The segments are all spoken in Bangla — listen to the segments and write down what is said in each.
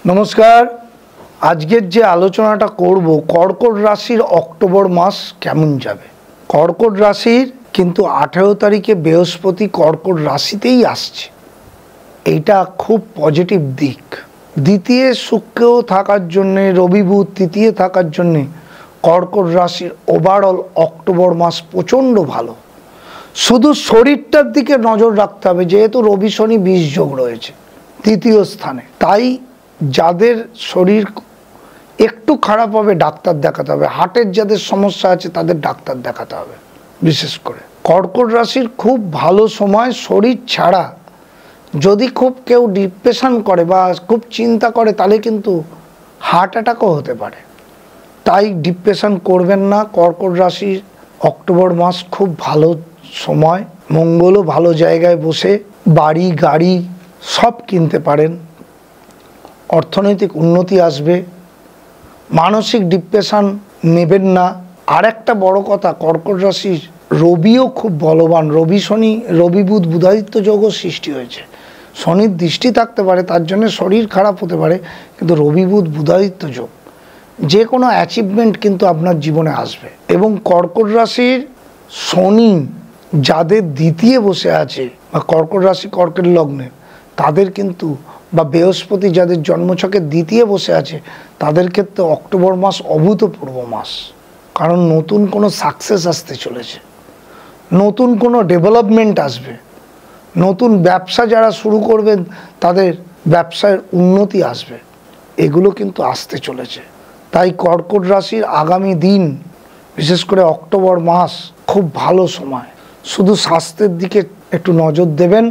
नमस्कार। आजकेर जे आलोचनाटा करब कर्कट राशिर अक्टोबर मास केमन जाबे। कर्कट राशिर किन्तु 18 तारीखे बृहस्पति कर्कट राशितेई आसछे, एटा खूब पजिटिव दिक। द्वितीय शुक्र थाकार जन्य रवि बुध तृतीय थाकार जन्य कर्कट राशिर ओभारअल अक्टोबर मास प्रचंड भालो। शुधु शरीरटार दिके नजर राखते हबे, जेहेतु रवि शनि 20 जोग रयेछे तृतीय स्थाने, ताई যাদের শরীর একটু খারাপ হবে ডাক্তার দেখাতে হবে, হার্টের যাদের সমস্যা আছে তাদের ডাক্তার দেখাতে হবে। বিশেষ করে কর্কট রাশির খুব ভালো সময়। শরীর ছাড়া যদি খুব কেউ ডিপ্রেশন করে বা খুব চিন্তা করে তাহলে কিন্তু হার্ট অ্যাটাকও হতে পারে, তাই ডিপ্রেশন করবেন না। কর্কট রাশির অক্টোবর মাস খুব ভালো সময়। মঙ্গলও ভালো জায়গায় বসে বাড়ি গাড়ি সব কিনতে পারেন, অর্থনৈতিক উন্নতি আসবে, মানসিক ডিপ্রেশন নেবেন না। আর একটা বড় কথা, কর্কট রাশির রবিও খুব বলবান। রবি শনি রবি বুধ বুধাদিত্য যোগও সৃষ্টি হয়েছে। শনির দৃষ্টি থাকতে পারে, তার জন্য শরীর খারাপ হতে পারে, কিন্তু রবি বুধ বুধাদিত্য যোগ, যে কোনো অ্যাচিভমেন্ট কিন্তু আপনার জীবনে আসবে। এবং কর্কট রাশির শনি যাদের দ্বিতীয় বসে আছে বা কর্কট রাশি কর্কট লগ্নে তাদের কিন্তু, বা বৃহস্পতি যাদের জন্মছকে দ্বিতীয় বসে আছে তাদের ক্ষেত্রে অক্টোবর মাস অভূতপূর্ব মাস। কারণ নতুন কোনো সাকসেস আসতে চলেছে, নতুন কোনো ডেভেলপমেন্ট আসবে, নতুন ব্যবসা যারা শুরু করবেন তাদের ব্যবসার উন্নতি আসবে, এগুলো কিন্তু আসতে চলেছে। তাই কর্কট রাশির আগামী দিন, বিশেষ করে অক্টোবর মাস খুব ভালো সময়। শুধু স্বাস্থ্যের দিকে একটু নজর দেবেন,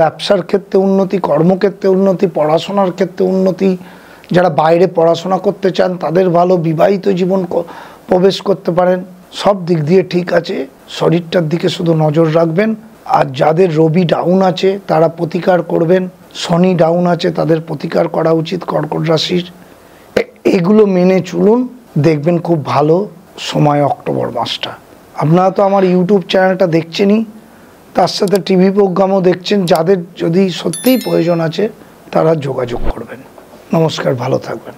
ব্যবসার ক্ষেত্রে উন্নতি, কর্মক্ষেত্রে উন্নতি, পড়াশোনার ক্ষেত্রে উন্নতি। যারা বাইরে পড়াশোনা করতে চান তাদের ভালো, বিবাহিত জীবন প্রবেশ করতে পারেন, সব দিক দিয়ে ঠিক আছে। শরীরটার দিকে শুধু নজর রাখবেন। আর যাদের রবি ডাউন আছে তারা প্রতিকার করবেন, শনি ডাউন আছে তাদের প্রতিকার করা উচিত কর্কট রাশির। এগুলো মেনে চলুন, দেখবেন খুব ভালো সময় অক্টোবর মাসটা। আপনারা তো আমার ইউটিউব চ্যানেলটা দেখছেনই, তার সাথে টিভি প্রোগ্রামও দেখছেন। যাদের যদি সত্যিই প্রয়োজন আছে তারা যোগাযোগ করবেন। নমস্কার, ভালো থাকবেন।